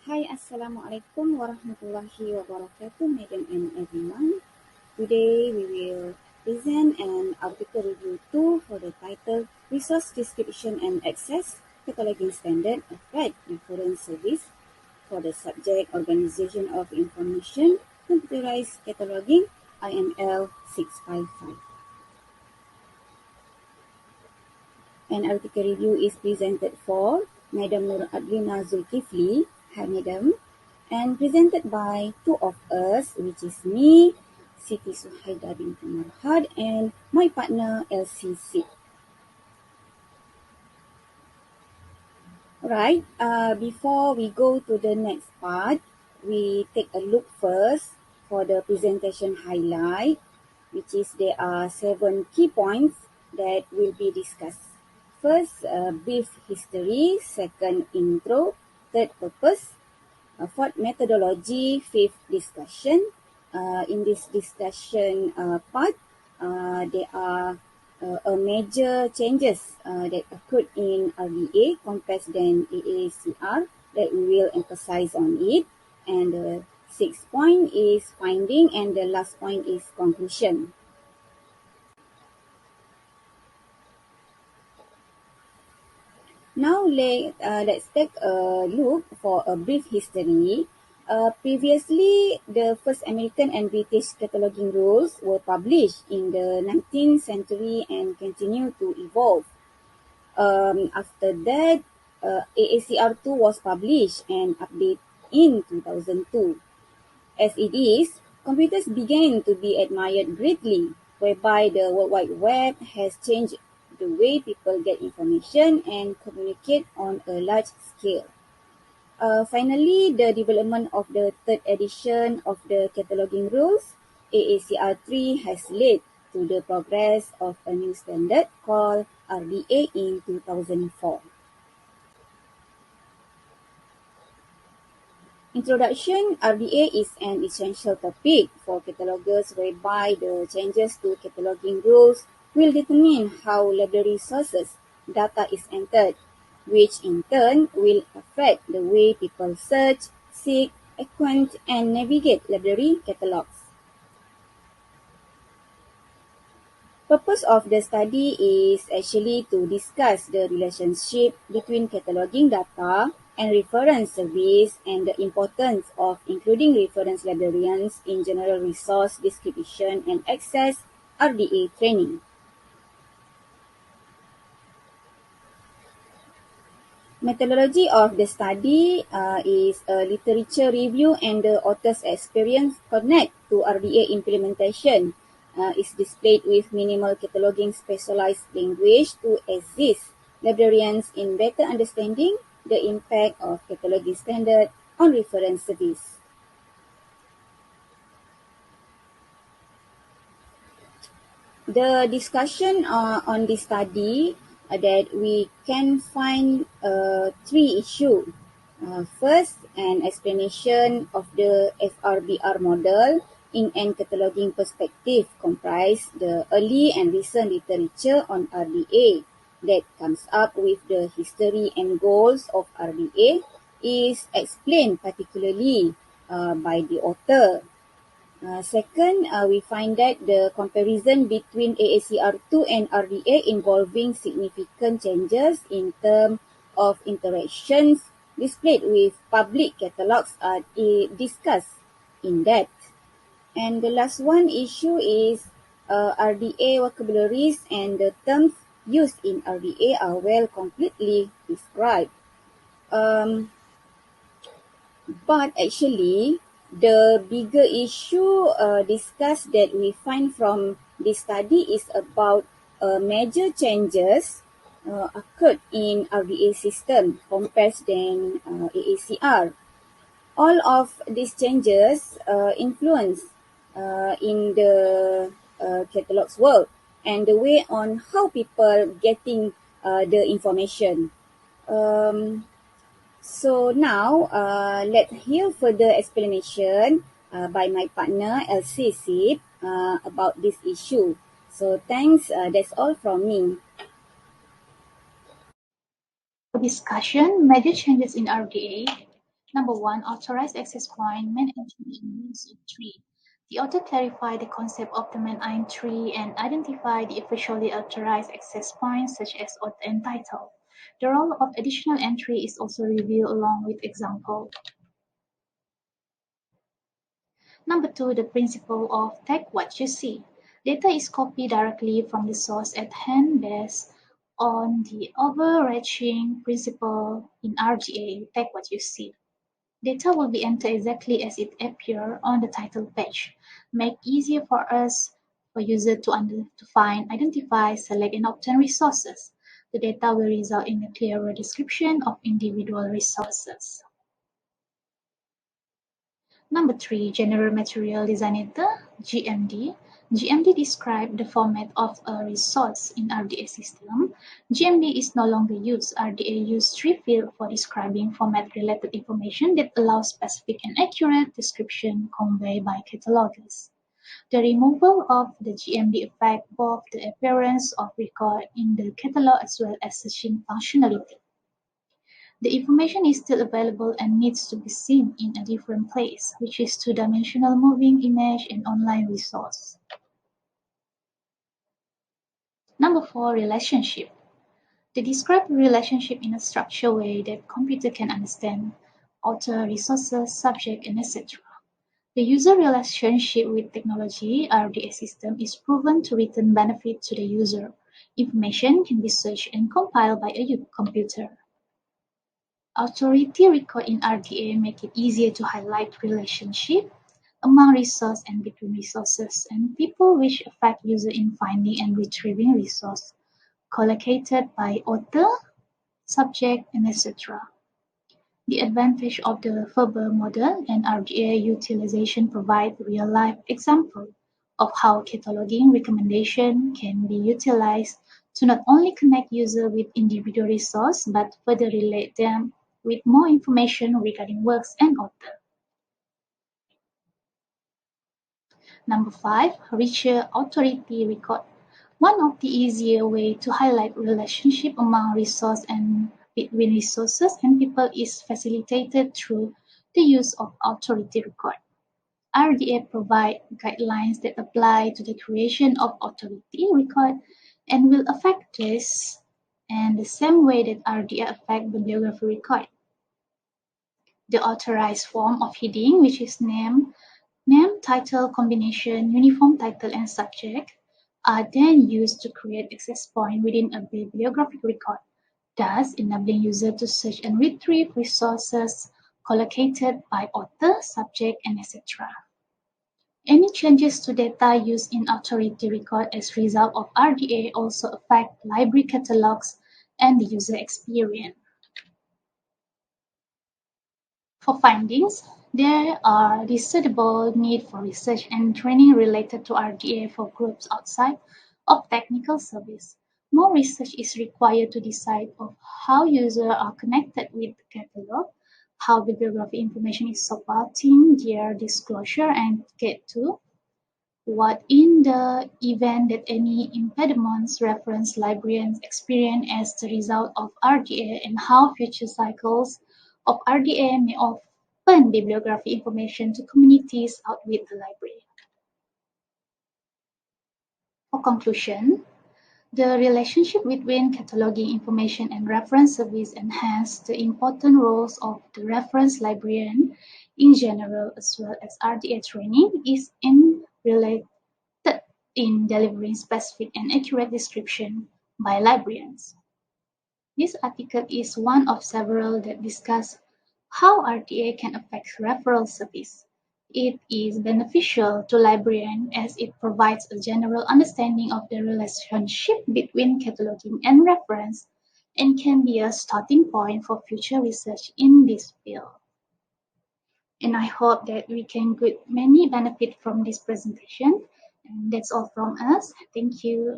Hi, Assalamualaikum warahmatullahi wabarakatuh, Madam and everyone. Today we will present an article review 2 for the title Resource Description and Access Cataloging Standard Applied Reference Service for the subject Organization of Information Computerized Cataloging IML 655. An article review is presented for Madam Nur Adlina Zulkifli. Hi, Madam. And presented by two of us, which is me, Siti Suhaida binti Marhad, and my partner, LCC. Right, before we go to the next part, we take a look first for the presentation highlight, which is there are 7 key points that will be discussed. First, brief history. Second, intro. Third, purpose. Fourth, methodology. Fifth, discussion. In this discussion part, there are a major changes that occurred in RDA compared than AACR that we will emphasize on it. And the sixth point is finding, and the last point is conclusion. Now let's take a look for a brief history. Previously, the first American and British cataloging rules were published in the 19th century and continue to evolve. After that, AACR2 was published and updated in 2002. As it is, computers began to be admired greatly, whereby the World Wide Web has changed the way people get information and communicate on a large scale. Finally, the development of the third edition of the cataloging rules, AACR3, has led to the progress of a new standard called RDA in 2004. Introduction. RDA is an essential topic for catalogers whereby the changes to cataloging rules will determine how library sources data is entered, which in turn will affect the way people search, seek, acquaint, and navigate library catalogs. Purpose of the study is actually to discuss the relationship between cataloging data and reference service and the importance of including reference librarians in general resource description and access RDA training. Methodology of the study is a literature review and the author's experience connect to RDA implementation. Is displayed with minimal cataloging specialized language to assist librarians in better understanding the impact of cataloging standard on reference service. The discussion on this study that we can find three issues. First, an explanation of the FRBR model in an cataloging perspective comprise the early and recent literature on RDA that comes up with the history and goals of RDA is explained particularly by the author. Second, we find that the comparison between AACR2 and RDA involving significant changes in terms of interactions displayed with public catalogs are discussed in depth. And the last one issue is RDA vocabularies and the terms used in RDA are well completely described. But actually, the bigger issue discussed that we find from this study is about major changes occurred in RDA system compared than AACR. All of these changes influence in the catalogs world and the way on how people getting the information. Um, so now, let's hear further explanation by my partner LCC about this issue. So thanks. That's all from me. Discussion, major changes in RDA. Number one, authorized access point, main entry and means of tree. The author clarified the concept of the main tree and identified the officially authorized access points such as author and title. The role of additional entry is also revealed along with example. Number two, the principle of take what you see. Data is copied directly from the source at hand based on the overarching principle in RGA, take what you see. Data will be entered exactly as it appears on the title page, make easier for us, for user to find, identify, select, and obtain resources. The data will result in a clearer description of individual resources. Number three, General Material Designator (GMD). GMD describes the format of a resource in RDA system. GMD is no longer used. RDA uses tree field for describing format-related information that allows specific and accurate description conveyed by catalogers. The removal of the GMD affects both the appearance of record in the catalog as well as searching functionality. The information is still available and needs to be seen in a different place, which is two-dimensional moving image and online resource. Number four, relationship. They describe a relationship in a structured way that computer can understand, author, resources, subject, and etc. The user relationship with technology (RDA system) is proven to return benefit to the user. Information can be searched and compiled by a computer. Authority record in RDA make it easier to highlight relationship among resources and between resources and people which affect user in finding and retrieving resource collocated by author, subject, and etc. The advantage of the Faber model and RDA utilization provide real-life example of how cataloging recommendation can be utilized to not only connect user with individual resource but further relate them with more information regarding works and author. Number five, richer authority record. One of the easier way to highlight relationship among resource and between resources and people is facilitated through the use of authority record. RDA provide guidelines that apply to the creation of authority record and will affect this and the same way that RDA affect bibliography record. The authorized form of heading, which is name, title, combination, uniform title, and subject, are then used to create access point within a bibliographic record, thus enabling user to search and retrieve resources collocated by author, subject, and etc. Any changes to data used in authority record as result of RDA also affect library catalogs and the user experience. For findings, there are discernible need for research and training related to RDA for groups outside of technical service. More research is required to decide of how users are connected with the catalog, how bibliography information is supporting their disclosure, and get to what in the event that any impediments reference librarians experience as the result of RDA and how future cycles of RDA may open bibliography information to communities outside the library. For conclusion, the relationship between cataloging information and reference service enhance the important roles of the reference librarian in general as well as RDA training is in related in delivering specific and accurate description by librarians. This article is one of several that discuss how RTA can affect referral service. It is beneficial to librarians as it provides a general understanding of the relationship between cataloging and reference and can be a starting point for future research in this field. And I hope that we can get many benefit from this presentation. And that's all from us. Thank you.